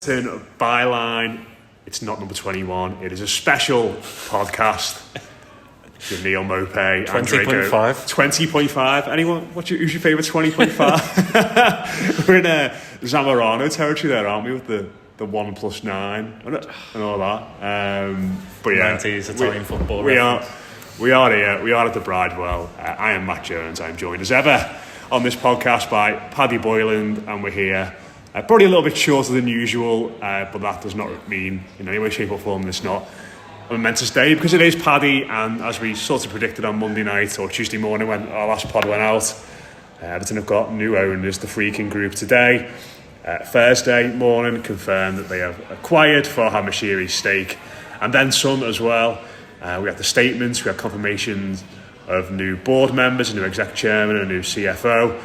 Byline. It's not number 21. It is a special podcast with Neil Mope, 20.5. 20.5. Anyone? Who's your favourite 20.5? We're in Zamorano territory there, aren't we? With the 1+9 and all that. But yeah, 90s Italian football. We are here. We are at the Bridewell. I am Matt Jones. I'm joined as ever on this podcast by Paddy Boyland, and we're here. Probably a little bit shorter than usual, but that does not mean in any way, shape or form it's not a momentous day, because it is Paddy, and as we sort of predicted on Monday night or Tuesday morning when our last pod went out, Everton have got new owners, the Friedkin Group, today. Thursday morning confirmed that they have acquired Farhad Moshiri's stake, and then some as well. We have the statements, we have confirmations of new board members, a new exec chairman, a new CFO.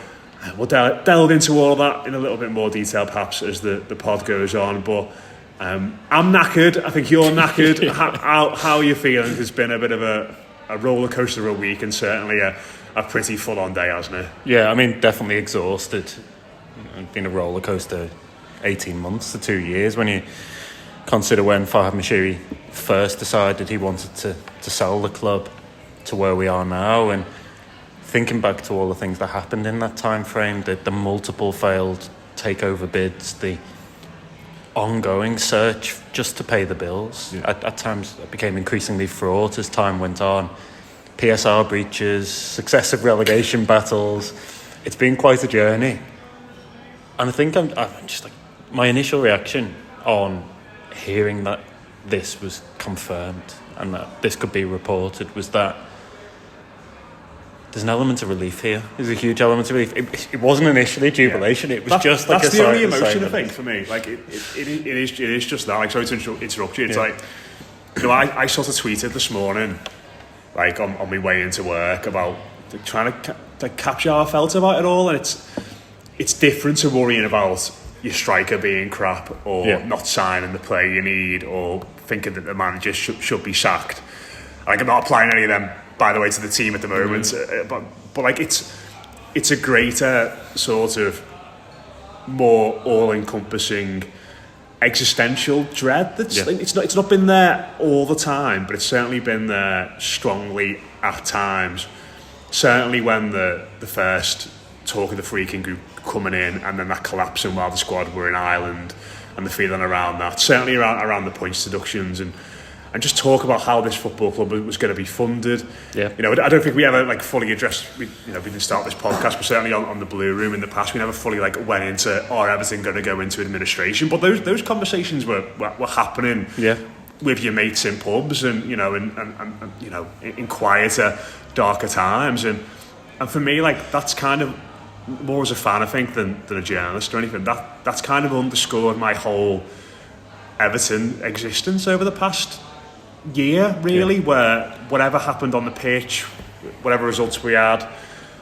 We'll delve into all of that in a little bit more detail perhaps as the pod goes on, but I'm knackered. I think you're knackered. How are you feeling? It's been a bit of a roller coaster of a week, and certainly a pretty full-on day, hasn't it? Yeah, I mean, definitely exhausted. It's been a roller coaster 18 months to 2 years when you consider when Farhad Moshiri first decided he wanted to sell the club to where we are now, and thinking back to all the things that happened in that time frame, the multiple failed takeover bids, the ongoing search just to pay the bills. Yeah. At times it became increasingly fraught as time went on. PSR breaches, successive relegation battles. It's been quite a journey. And I think I'm just like, my initial reaction on hearing that this was confirmed and that this could be reported was that there's an element of relief here. There's a huge element of relief. It wasn't initially jubilation. Yeah. It was just like that's the only emotion I think for me. Like it is just that. Like, sorry to interrupt you. It's like, you know, I sort of tweeted this morning, like on my way into work, about trying to capture how I felt about it all, and it's different to worrying about your striker being crap or not signing the player you need or thinking that the manager should be sacked. Like, I'm not applying any of them, by the way, to the team at the moment, but like it's a greater sort of more all-encompassing existential dread that's like, it's not been there all the time, but it's certainly been there strongly at times. Certainly when the first talk of the Friedkin Group coming in, and then that collapsing while the squad were in Ireland, and the feeling around that, certainly around the points deductions, and just talk about how this football club was going to be funded. Yeah. You know, I don't think we ever like fully addressed. We didn't start this podcast, but certainly on the Blue Room in the past, we never fully like went into, are Everton going to go into administration? But those conversations were happening. Yeah. With your mates in pubs, and you know, and you know, in quieter, darker times, and for me, like, that's kind of more as a fan, I think, than a journalist or anything. That's kind of underscored my whole Everton existence over the past year, really, where whatever happened on the pitch, whatever results we had,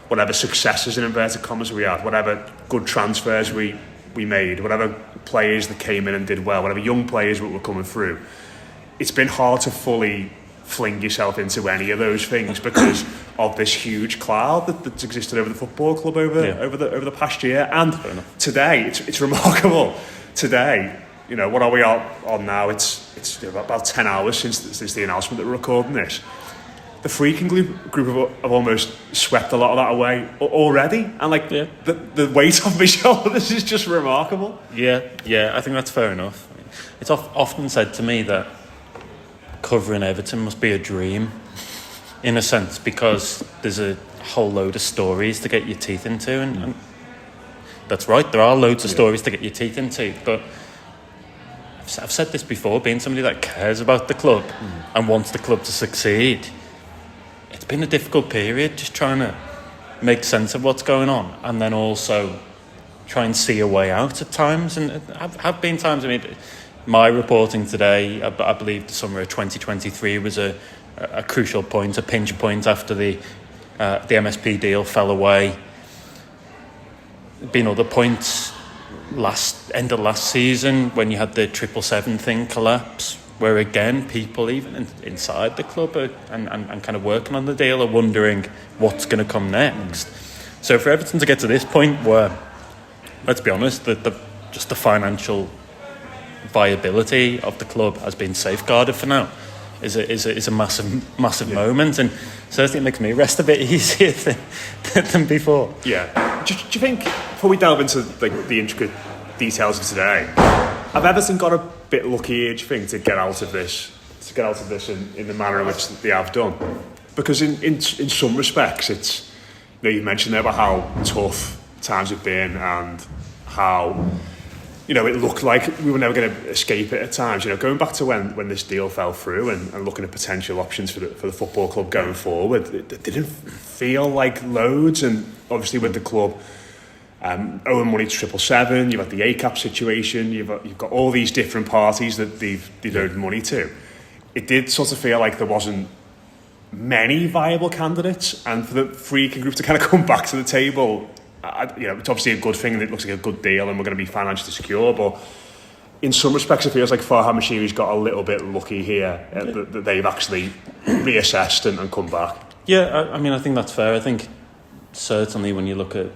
whatever successes in inverted commas we had, whatever good transfers we made, whatever players that came in and did well, whatever young players were coming through, it's been hard to fully fling yourself into any of those things because of this huge cloud that's existed over the football club over the past year. And today, it's remarkable. Today, you know, what are we on now? It's about 10 hours since the announcement that we're recording this. The Friedkin Group have almost swept a lot of that away already, and like the weight off my shoulders is just remarkable. Yeah, I think that's fair enough. It's often said to me that covering Everton must be a dream, in a sense, because there's a whole load of stories to get your teeth into, and that's right, there are loads of stories to get your teeth into, but I've said this before, being somebody that cares about the club and wants the club to succeed, it's been a difficult period just trying to make sense of what's going on, and then also try and see a way out at times. And have been times, I mean, my reporting today, I believe the summer of 2023 was a crucial point, a pinch point after the MSP deal fell away. Been other points end of last season when you had the 777 thing collapse, where again people even inside the club and kind of working on the deal are wondering what's going to come next. So for Everton to get to this point where, let's be honest, just the financial viability of the club has been safeguarded for now is a massive moment, and certainly it makes me rest a bit easier than before. Yeah. Do you think, before we delve into like the intricate details of today, have Everton got a bit lucky, do you think, to get out of this in the manner in which they have done? Because in some respects, it's, you know, you mentioned there about how tough times have been and how, you know, it looked like we were never going to escape it at times. You know, going back to when this deal fell through and looking at potential options for the football club going forward, it didn't feel like loads. And obviously with the club owing money to 777, you've got the ACAP situation, you've got all these different parties that they've owed money to. It did sort of feel like there wasn't many viable candidates, and for the Friedkin Group to kind of come back to the table, you know, it's obviously a good thing, and it looks like a good deal, and we're going to be financially secure. But in some respects, it feels like Farhad Moshiri's got a little bit lucky here that they've actually reassessed and come back. Yeah, I mean, I think that's fair. I think certainly when you look at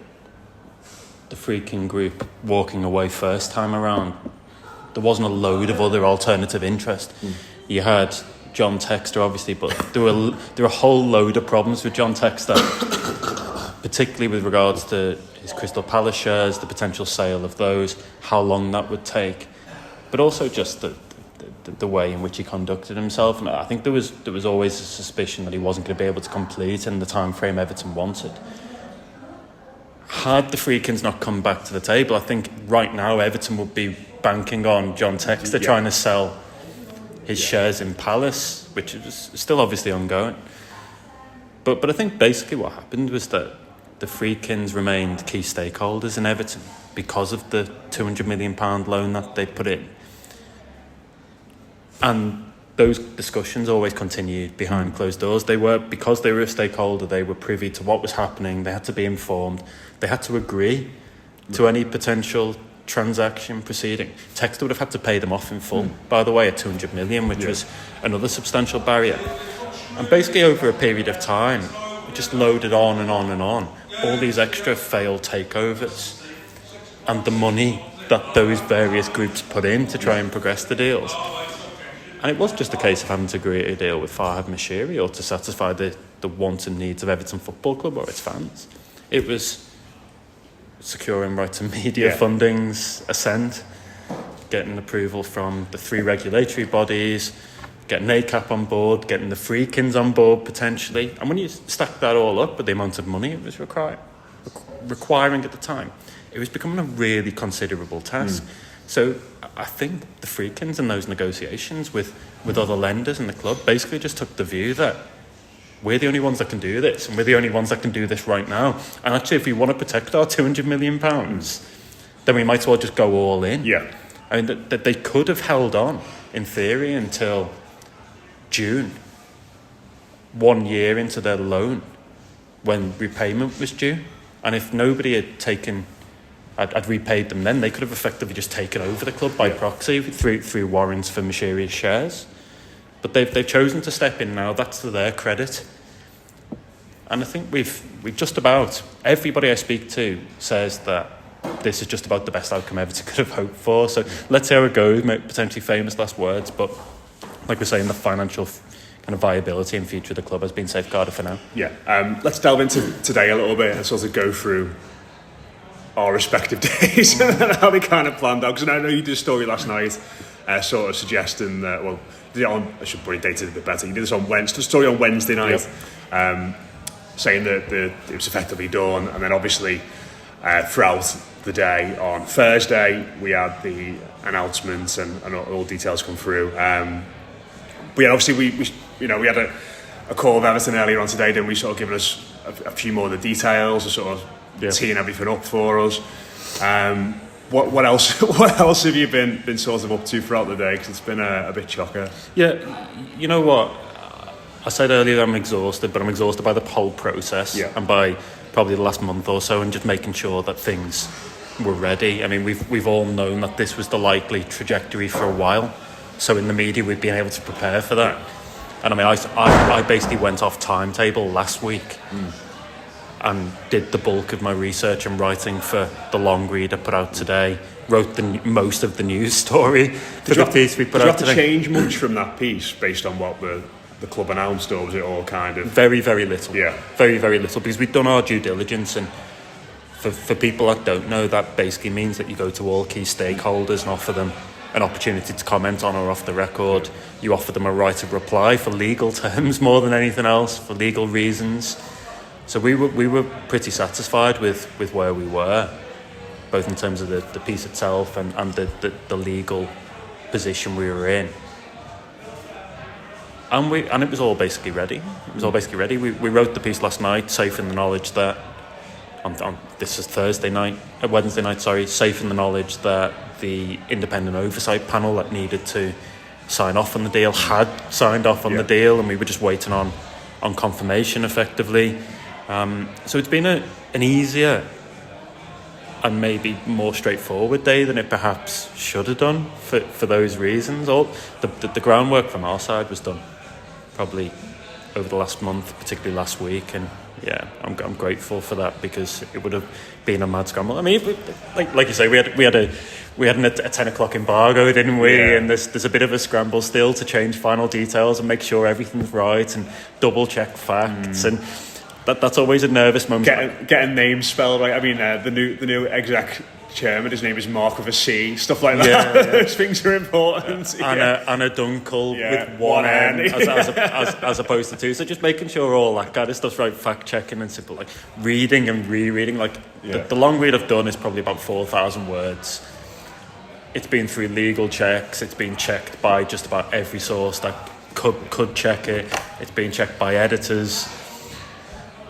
the Friedkin Group walking away first time around, there wasn't a load of other alternative interest. You had John Textor, obviously, but there were a whole load of problems with John Textor, particularly with regards to his Crystal Palace shares, the potential sale of those, how long that would take, but also just the way in which he conducted himself. And I think there was always a suspicion that he wasn't going to be able to complete in the time frame Everton wanted. Had the Friedkins not come back to the table, I think right now Everton would be banking on John Textor trying to sell his shares in Palace, which is still obviously ongoing. But I think basically what happened was that the Friedkins remained key stakeholders in Everton because of the £200 million loan that they put in. And those discussions always continued behind closed doors. Because they were a stakeholder, they were privy to what was happening, they had to be informed, they had to agree to any potential transaction proceeding. Textor would have had to pay them off in full, by the way, at 200 million, which was another substantial barrier. And basically over a period of time, it just loaded on and on and on. All these extra failed takeovers and the money that those various groups put in to try and progress the deals. And it was just a case of having to agree a deal with Farhad Moshiri or to satisfy the wants and needs of Everton Football Club or its fans. It was securing right to media funding's assent, getting approval from the 3 regulatory bodies, getting ACAP on board, getting the Friedkins on board potentially. And when you stack that all up with the amount of money it was requiring at the time, it was becoming a really considerable task. So I think the Friedkins in those negotiations with other lenders in the club basically just took the view that we're the only ones that can do this, and we're the only ones that can do this right now. And actually, if we want to protect our £200 million, then we might as well just go all in. Yeah. I mean, that they could have held on, in theory, until June, 1 year into their loan, when repayment was due. And if nobody had repaid them then, they could have effectively just taken over the club by proxy through warrants for Moshiri's shares. But they've chosen to step in now. That's to their credit. And I think we've just about everybody I speak to says that this is just about the best outcome Everton could have hoped for. So let's see how it goes. Potentially famous last words, but like we're saying, the financial kind of viability and future of the club has been safeguarded for now. Yeah. Let's delve into today a little bit and sort of go through our respective days and how they kind of planned out. Because I know you did a story last night, sort of suggesting that, well, I should probably date it a bit better. You did this on Wednesday, the story on Wednesday night, saying that it was effectively done, and then obviously throughout the day on Thursday we had the announcements and all details come through. But yeah, obviously we had a call with Everton earlier on today, didn't we? Sort of giving us a few more of the details, and sort of teeing everything up for us. What else? What else have you been sort of up to throughout the day? Because it's been a bit chocker. Yeah, you know what? I said earlier that I'm exhausted, but I'm exhausted by the whole process and by probably the last month or so, and just making sure that things were ready. I mean, we've all known that this was the likely trajectory for a while, so in the media we've been able to prepare for that. And I mean, I basically went off timetable last week. And did the bulk of my research and writing for the long read I put out today, wrote most of the news story for the piece we put out today. Did you have to change much from that piece based on what the club announced, or was it all kind of... Very, very little. Yeah. Very, very little, because we'd done our due diligence, and for people that don't know, that basically means that you go to all key stakeholders and offer them an opportunity to comment on or off the record. You offer them a right of reply for legal terms more than anything else, for legal reasons. So we were pretty satisfied with where we were, both in terms of the piece itself and the legal position we were in. And it was all basically ready. We wrote the piece last night, safe in the knowledge that this is Wednesday night, safe in the knowledge that the independent oversight panel that needed to sign off on the deal had signed off on the deal, and we were just waiting on confirmation effectively. So it's been an easier and maybe more straightforward day than it perhaps should have done for those reasons. All the groundwork from our side was done probably over the last month, particularly last week, and yeah, I'm grateful for that, because it would have been a mad scramble. I mean, like you say, we had a 10 o'clock embargo, didn't we? Yeah. And there's a bit of a scramble still to change final details and make sure everything's right and double check facts, and that's always a nervous moment. Getting names spelled right. I mean, the new exec chairman, his name is Mark with a C, stuff like that. Yeah. Those things are important. Anna Dunkel with one N as opposed to two. So just making sure all that kind of stuff's right, fact checking and simple, like reading and rereading. Like the long read I've done is probably about 4,000 words. It's been through legal checks. It's been checked by just about every source that could check it. It's been checked by editors.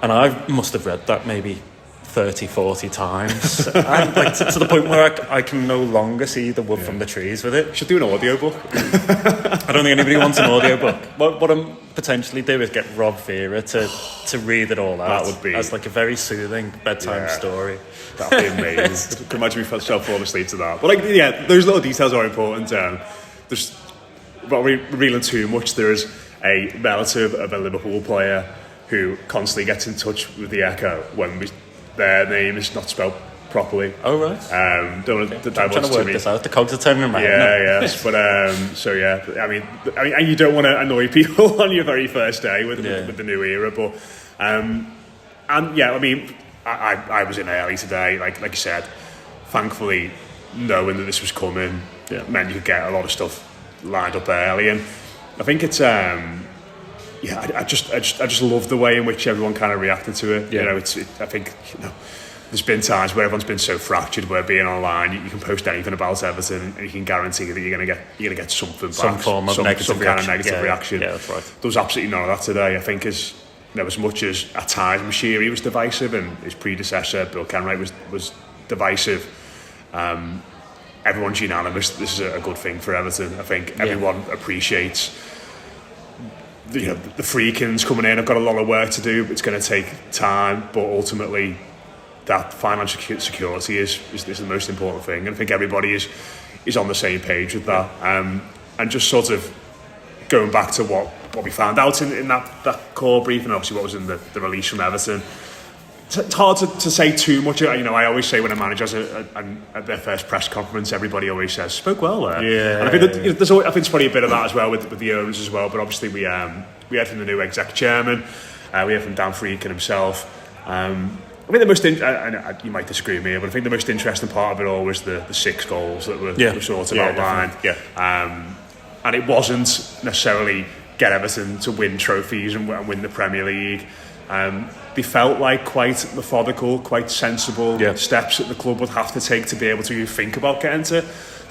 And I must have read that maybe 30, 40 times. And like to the point where I can no longer see the wood from the trees with it. You should do an audiobook. I don't think anybody wants an audiobook. What I'm potentially do is get Rob Vera to read it all out. That would be... as like a very soothing bedtime story. That'd be amazing. I can imagine myself falling asleep to that. But those little details are important. There's, without revealing too much, there is a relative of a Liverpool player who constantly gets in touch with the Echo when their name is not spelled properly. Oh, right. Don't want to divulge trying to work this out. The cogs are turning around. Yes. But I mean, and you don't want to annoy people on your very first day with the new era. But I mean, I was in early today. Like you said, thankfully, knowing that this was coming meant you could get a lot of stuff lined up early, and I think it's I just love the way in which everyone kind of reacted to it. You know, I think there's been times where everyone's been so fractured where being online, you can post anything about Everton and you can guarantee that you're gonna get something back, some form of negative kind of negative reaction. Yeah, that's right. There was absolutely none of that today. I think as much as at times Mashiri was divisive and his predecessor Bill Kenwright was divisive, everyone's unanimous. This is a good thing for Everton. I think everyone appreciates. The Friedkins coming in have got a lot of work to do. It's going to take time, but ultimately that financial security is the most important thing, and I think everybody is on the same page with that. And just sort of going back to what we found out in that core brief, and obviously what was in the release from Everton. It's hard to say too much. I always say when a manager has at their first press conference, everybody always says spoke well there. Yeah. And I think there's always, I think it's probably a bit of that as well with the owners as well. But obviously we heard from the new exec chairman, we heard from Dan Friedkin himself. I think the most you might disagree with me, but I think the most interesting part of it all was the 6 goals that were sort of outlined. And it wasn't necessarily get Everton to win trophies and win the Premier League. They felt like quite methodical, quite sensible steps that the club would have to take to be able to think about getting to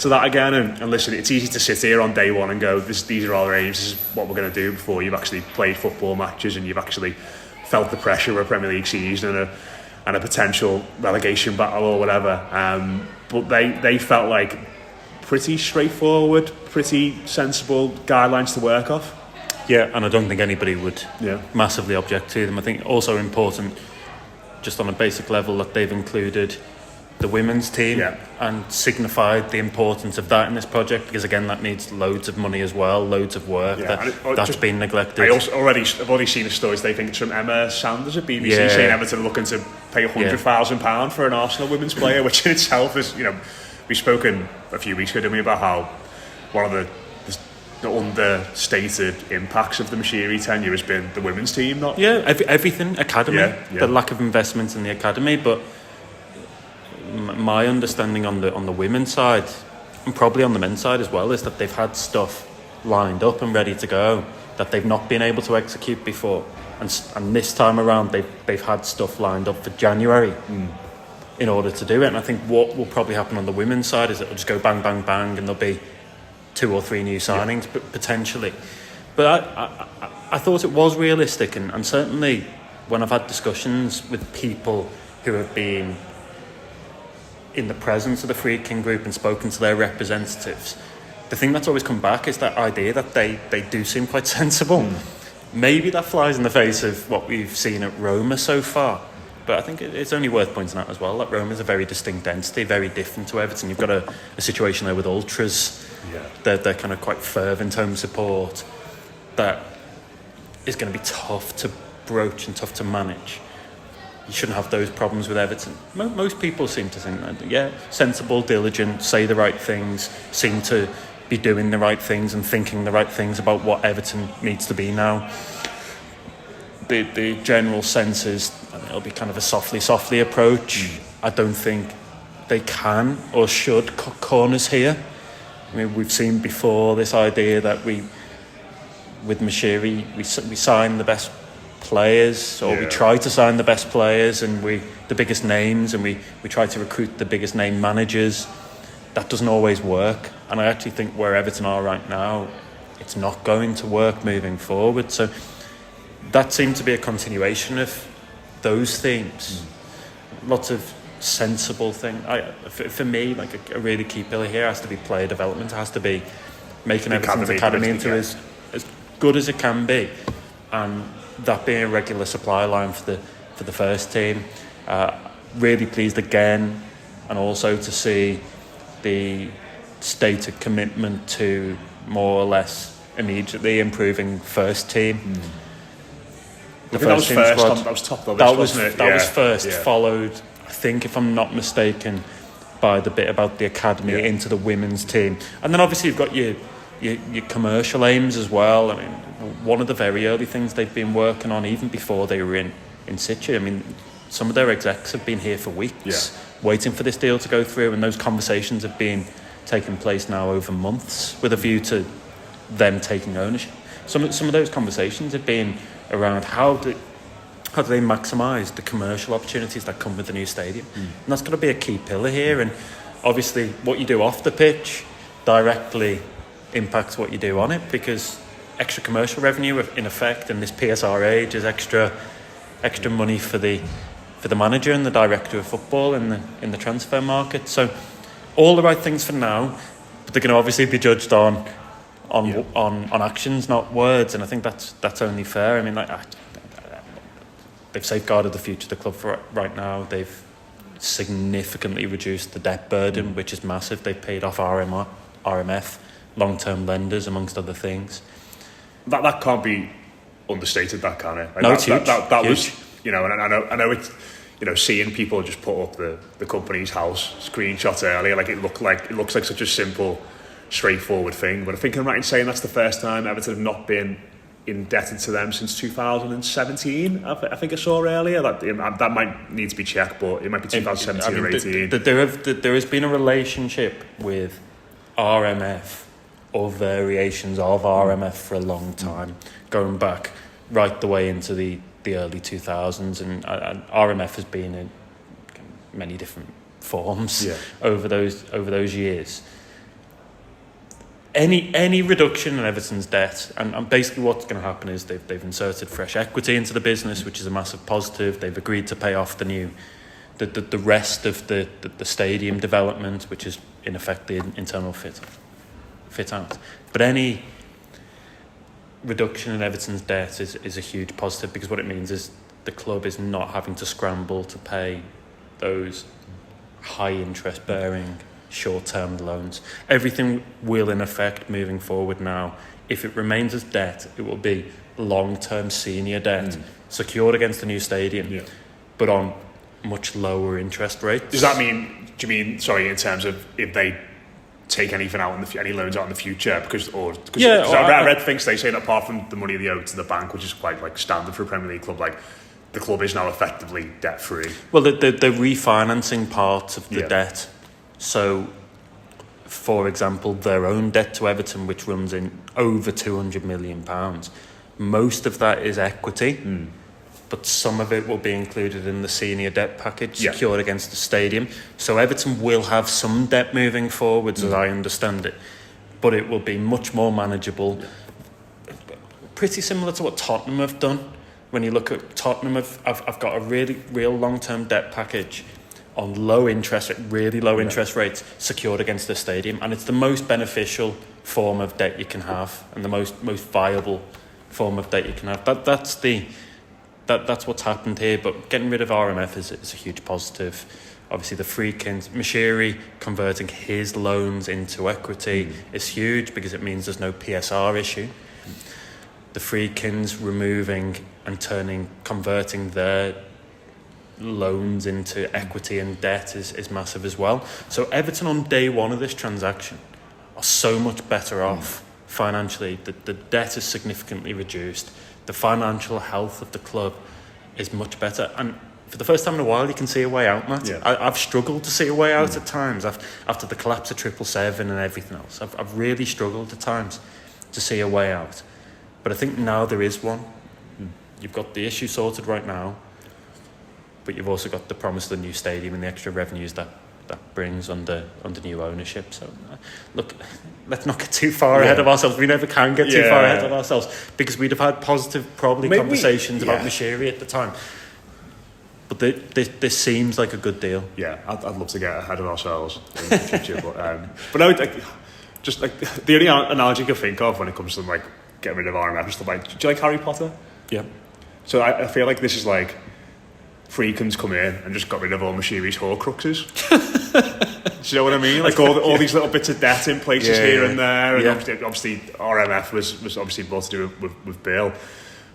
that again. And listen, it's easy to sit here on day one and go, these are our aims, this is what we're going to do, before you've actually played football matches and you've actually felt the pressure of a Premier League season and a potential relegation battle or whatever. But they felt like pretty straightforward, pretty sensible guidelines to work off. Yeah, and I don't think anybody would massively object to them. I think also important, just on a basic level, that they've included the women's team and signified the importance of that in this project, because again, that needs loads of money as well, loads of work that's been neglected. I've already seen the stories. They think it's from Emma Sanders at BBC saying Everton are looking to pay £100,000 for an Arsenal women's player, which in itself is we've spoken a few weeks ago, didn't we, about how one of the understated impacts of the Mashiri tenure has been the women's team, not everything academy, the lack of investment in the academy. But my understanding on the women's side, and probably on the men's side as well, is that they've had stuff lined up and ready to go that they've not been able to execute before, and this time around they've had stuff lined up for January in order to do it. And I think what will probably happen on the women's side is it'll just go bang bang bang, and there'll be 2 or 3 new signings, but potentially. But I thought it was realistic, and certainly when I've had discussions with people who have been in the presence of the Friedkin Group and spoken to their representatives, the thing that's always come back is that idea that they do seem quite sensible. Maybe that flies in the face of what we've seen at Roma so far, but I think it's only worth pointing out as well that Roma is a very distinct entity, very different to Everton. You've got a situation there with ultras. They're kind of quite fervent home support that is going to be tough to broach and tough to manage. You shouldn't have those problems with Everton. Most people seem to think that, sensible, diligent, say the right things, seem to be doing the right things and thinking the right things about what Everton needs to be now. The general sense is it'll be kind of a softly approach. I don't think they can or should cut corners here. I mean, we've seen before this idea that with Mashiri, we sign the best players, or we try to sign the best players, and the biggest names, and we try to recruit the biggest name managers. That doesn't always work, and I actually think where Everton are right now, it's not going to work moving forward. So that seemed to be a continuation of those themes. Lots of sensible thing. For me, like a really key pillar here has to be player development. It has to be making Everton's academy into as good as it can be, and that being a regular supply line for the first team. Really pleased again, and also to see the stated commitment to more or less immediately improving first team. The first team squad, that was top of the list, wasn't it? That was first, followed, I think, if I'm not mistaken, by the bit about the academy into the women's team. And then obviously you've got your commercial aims as well. I mean, one of the very early things they've been working on, even before they were in situ, I mean, some of their execs have been here for weeks waiting for this deal to go through, and those conversations have been taking place now over months with a view to them taking ownership. Some of those conversations have been around how do they maximise the commercial opportunities that come with the new stadium. And that's going to be a key pillar here. And obviously what you do off the pitch directly impacts what you do on it, because extra commercial revenue in effect in this PSR age is extra money for the manager and the director of football in the transfer market. So all the right things for now, but they're going to obviously be judged on actions, not words, and I think that's only fair. I mean, they've safeguarded the future of the club for right now. They've significantly reduced the debt burden, which is massive. They've paid off RMF, long-term lenders, amongst other things. That can't be understated, that can it? Like no, it's huge. That huge. was, and I know it's, seeing people just put up the company's house screenshots earlier, like it looks like such a simple, straightforward thing. But I think I'm right in saying that's the first time Everton have not been indebted to them since 2017. I think I saw earlier that might need to be checked, but it might be 2017 or 18. There has been a relationship with RMF or variations of RMF for a long time, going back right the way into the early 2000s, and RMF has been in many different forms over those years. Any reduction in Everton's debt, and basically what's going to happen is they've inserted fresh equity into the business, which is a massive positive. They've agreed to pay off the rest of the stadium development, which is in effect the internal fit out. But any reduction in Everton's debt is a huge positive, because what it means is the club is not having to scramble to pay those high interest bearing short-term loans. Everything will in effect moving forward now, if it remains as debt, it will be long-term senior debt secured against the new stadium, but on much lower interest rates. Does that mean? Do you mean in terms of if they take anything out any loans out in the future? Because I read things they say that apart from the money they owe to the bank, which is quite like standard for a Premier League club, like the club is now effectively debt free. Well, the refinancing part of the debt. So, for example, their own debt to Everton, which runs in over £200 million, most of that is equity, but some of it will be included in the senior debt package secured against the stadium. So Everton will have some debt moving forwards, as I understand it, but it will be much more manageable. Pretty similar to what Tottenham have done. When you look at Tottenham, I've got a real long-term debt package on low interest, really low interest rates secured against the stadium, and it's the most beneficial form of debt you can have, and the most viable form of debt you can have. That's what's happened here. But getting rid of RMF is a huge positive. Obviously, the Friedkin, Mashiri converting his loans into equity is huge because it means there's no PSR issue. The Friedkins removing and converting their loans into equity and debt is massive as well. So Everton on day one of this transaction are so much better off financially. The debt is significantly reduced. The financial health of the club is much better. And for the first time in a while, you can see a way out, Matt. Yeah. I've struggled to see a way out at times after the collapse of 777 and everything else. I've really struggled at times to see a way out. But I think now there is one. You've got the issue sorted right now, but you've also got the promise of the new stadium and the extra revenues that brings under new ownership. So, look, let's not get too far ahead of ourselves. We never can get too far ahead of ourselves because we'd have had positive, conversations about Mashiri at the time. But this seems like a good deal. Yeah, I'd love to get ahead of ourselves in the future. but I would, just like the only analogy I can think of when it comes to like getting rid of RMF is like, do you like Harry Potter? Yeah. So I feel like this is like Friedkin's come in and just got rid of all Mashiri's Horcruxes. Do you know what I mean? Like all these little bits of debt in places here and there, and obviously RMF was obviously more to do with Bill.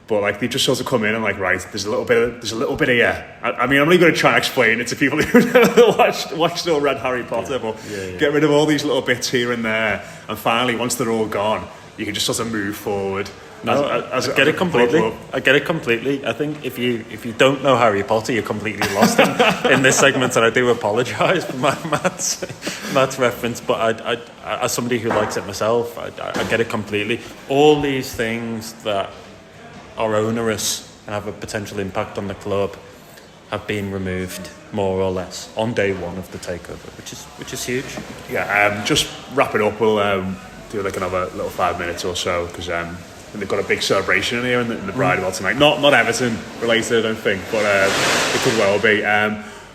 But like they just sort of come in and like, right, there's a little bit of I mean, I'm only going to try and explain it to people who never watched or read Harry Potter, but get rid of all these little bits here and there, and finally, once they're all gone, you can just sort of move forward. I get it completely. I get it completely. I think if you don't know Harry Potter, you're completely lost in this segment, and I do apologise for my Matt's reference. But I as somebody who likes it myself, I get it completely. All these things that are onerous and have a potential impact on the club have been removed more or less on day one of the takeover, which is huge. Yeah. Just wrap it up. We'll do like another little 5 minutes or so because they've got a big celebration in here in the Bridewell tonight. Not Everton related, I don't think, but it could well be.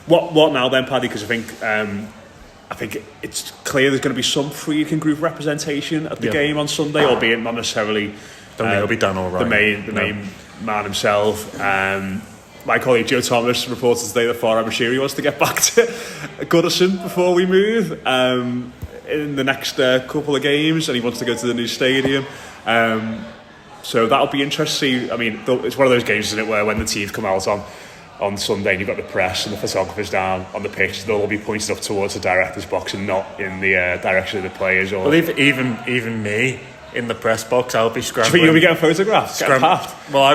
What now then, Paddy? Because I think it's clear there's going to be some Friedkin Group representation at the game on Sunday, albeit not necessarily. Don't think it'll be done all right. The main man himself. My colleague Joe Thomas reported today that Farhad Mashiri wants to get back to Goodison before we move in the next couple of games, and he wants to go to the new stadium. So that'll be interesting. I mean, it's one of those games, isn't it, where when the teams come out on Sunday and you've got the press and the photographers down on the pitch, they'll all be pointed up towards the director's box and not in the direction of the players. Or well, even me in the press box, I'll be scrambling. Do you think you'll be getting photographed? Well, I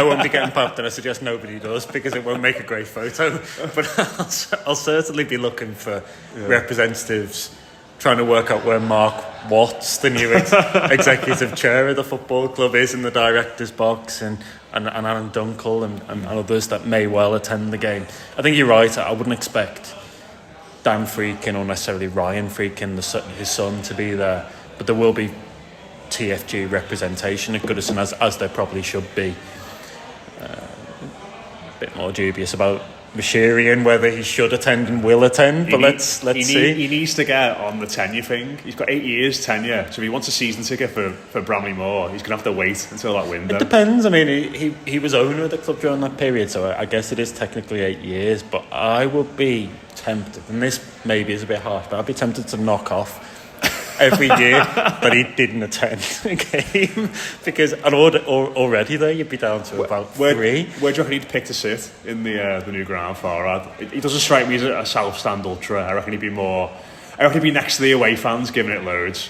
won't be getting papped, and I suggest nobody does because it won't make a great photo. But I'll certainly be looking for representatives trying to work out where Mark Watts, the new executive chair of the football club, is in the director's box, and Alan Dunkel and others that may well attend the game. I think you're right. I wouldn't expect Dan Friedkin or necessarily Ryan Friedkin, his son, to be there, but there will be TFG representation at Goodison, as there probably should be. A bit more dubious about Mashiri and whether he should attend and will attend, but let's see. He needs to get on the tenure thing. He's got 8 years tenure, so if he wants a season ticket for Bramley Moore, he's going to have to wait until that window. It depends. I mean, he was owner of the club during that period, so I guess it is technically 8 years, but I would be tempted, and this maybe is a bit harsh, but I'd be tempted to knock off every year that he didn't attend a game, because already there you'd be down to about 3. Where do you reckon he'd pick to sit in the new ground for? He doesn't strike me as a South Stand ultra. I reckon he'd be next to the away fans, giving it loads.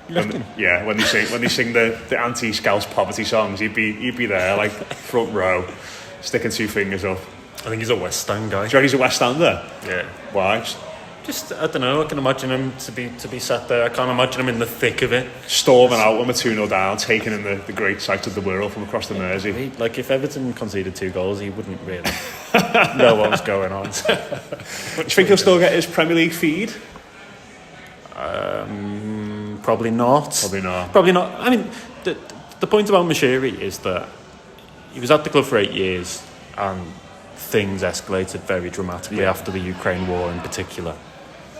When they sing the anti-Scouse poverty songs, he'd be there like front row, sticking 2 fingers up. I think he's a West Stand guy. Do you reckon he's a West Stander? Yeah. Why? Just I don't know. I can imagine him to be sat there. I can't imagine him in the thick of it, storming out when we're 2-0 down, taking in the great sights of the world from across the Mersey. Like if Everton conceded 2 goals, he wouldn't really know what was going on. Do you think he'll still get his Premier League feed? Probably not. Probably not. I mean, the point about Moshiri is that he was at the club for 8 years, and things escalated very dramatically after the Ukraine war in particular.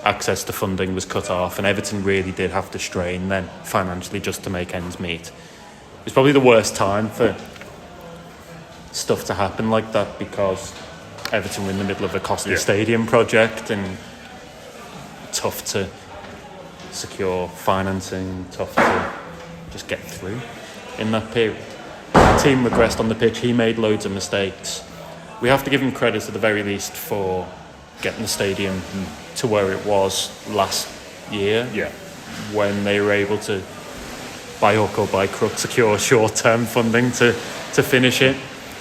Access to funding was cut off, and Everton really did have to strain then financially just to make ends meet. It was probably the worst time for stuff to happen like that, because Everton were in the middle of a costly stadium project, and tough to secure financing, tough to just get through in that period. The team regressed on the pitch. He made loads of mistakes. We have to give him credit at the very least for getting the stadium to where it was last year, when they were able to, by hook or by crook, secure short-term funding to finish it.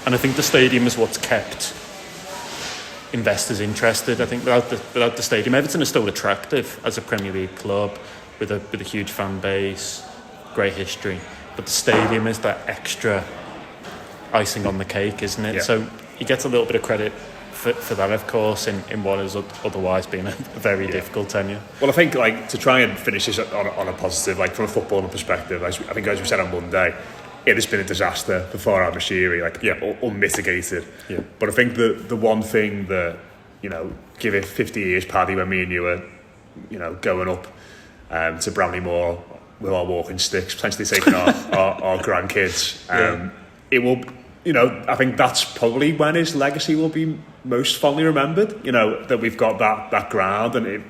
And I think the stadium is what's kept investors interested. I think without the stadium, Everton is still attractive as a Premier League club with a huge fan base, great history. But the stadium is that extra icing on the cake, isn't it? Yeah. So he gets a little bit of credit for that, of course, in what has otherwise been a very difficult tenure. Well, I think to try and finish this on a positive, from a footballing perspective, I think as we said on Monday, it has been a disaster for Farhad Moshiri, unmitigated. Yeah. But I think the one thing that, give it 50 years, Paddy, when me and you were, going up to Bramley Moor with our walking sticks, potentially taking our grandkids, it will, I think that's probably when his legacy will be most fondly remembered, that we've got that ground, and it,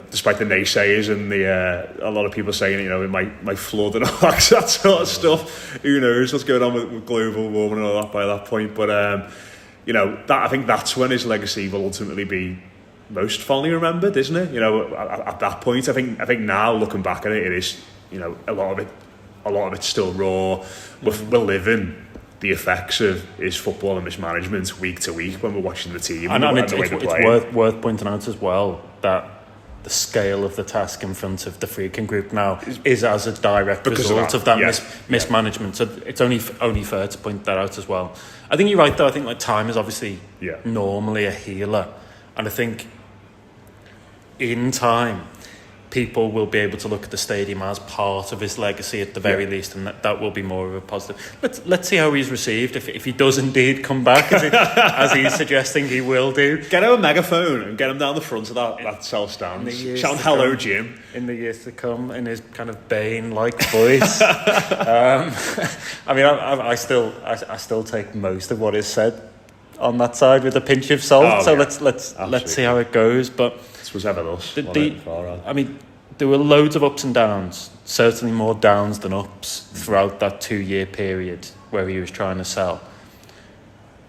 despite the naysayers and a lot of people saying, it might flood and all that sort of stuff. Who knows what's going on with global warming and all that by that point. But, I think that's when his legacy will ultimately be most fondly remembered, isn't it? At that point, I think now looking back at it, it is, a lot of it's still raw. We're living the effects of his football and mismanagement week to week when we're watching the team. And it's worth pointing out as well that the scale of the task in front of the Friedkin Group now is as a direct result of that mismanagement. So it's only fair to point that out as well. I think you're right, though. I think time is obviously normally a healer, and I think in time people will be able to look at the stadium as part of his legacy at the very least, and that will be more of a positive. Let's see how he's received. If he does indeed come back, as he's suggesting he will do. Get him a megaphone and get him down the front of that South Stand. Shout hello, Jim. In the years to come, in his kind of Bane-like voice. I still take most of what is said on that side with a pinch of salt. Let's see how it goes. But this was ever us. There were loads of ups and downs, certainly more downs than ups throughout that 2-year period where he was trying to sell.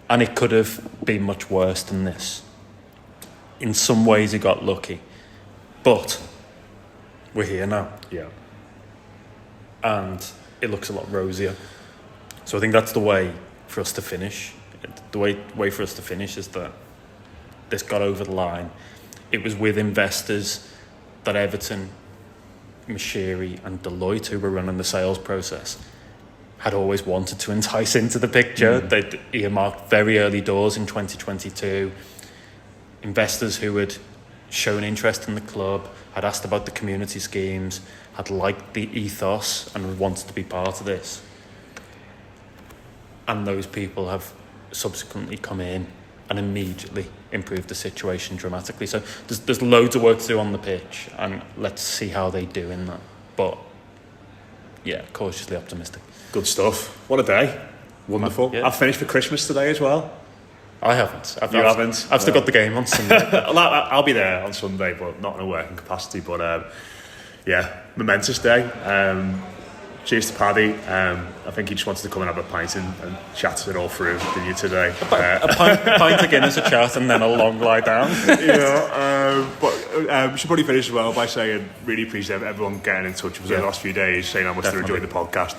And it could have been much worse than this. In some ways he got lucky. But we're here now. Yeah. And it looks a lot rosier. So I think that's the way for us to finish. The way for us to finish is that this got over the line. It was with investors that Everton, Moshiri and Deloitte, who were running the sales process, had always wanted to entice into the picture. They'd earmarked very early doors in 2022. Investors who had shown interest in the club, had asked about the community schemes, had liked the ethos and wanted to be part of this. And those people have subsequently come in and immediately improved the situation dramatically. So there's loads of work to do on the pitch, and let's see how they do in that. But cautiously optimistic. Good stuff. What a day. Wonderful. I've finished for Christmas today as well. I haven't. You haven't? I've still got the game on Sunday. I'll be there on Sunday, but not in a working capacity. But momentous day. Cheers to Paddy. I think he just wanted to come and have a pint and chat it all through, didn't you, today? A pint of Guinness, a chat, and then a long lie down. But we should probably finish as well by saying really appreciate everyone getting in touch with us over the last few days, saying how much they're enjoying the podcast.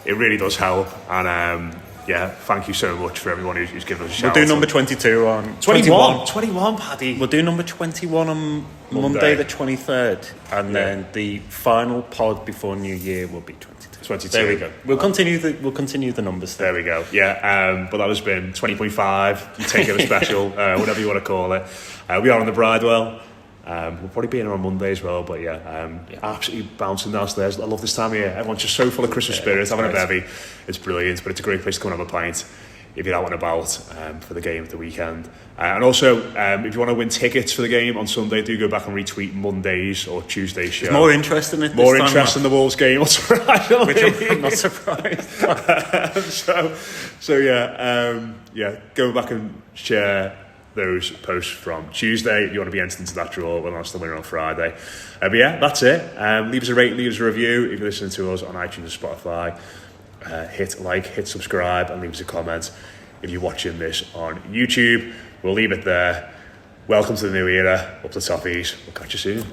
It really does help. And thank you so much for everyone who's given us a shout. We'll do number 22 on... 21, Paddy. We'll do number 21 on Monday the 23rd. And then the final pod before New Year will be 22. There we go. We'll continue the numbers. There we go. Yeah, but that has been 20.5. You take it a special, whatever you want to call it. We are on the Bridewell. We'll probably be in on Monday as well, but absolutely bouncing downstairs. I love this time of year. Everyone's just so full of Christmas spirit, having a bevy. It's brilliant, but it's a great place to come and have a pint if you're out and about for the game of the weekend. And also, if you want to win tickets for the game on Sunday, do go back and retweet Monday's or Tuesday's show. There's more interest in it. More interest in the Wolves game, unsurprisingly. Which I'm not surprised. Go back and share those posts from Tuesday if you want to be entered into that draw. We'll announce the winner on Friday. That's it. Leave us a rate, leave us a review if you're listening to us on iTunes or Spotify. Hit like, hit subscribe, and leave us a comment if you're watching this on YouTube. We'll leave it there. Welcome to the new era. Up the Toffees. We'll catch you soon.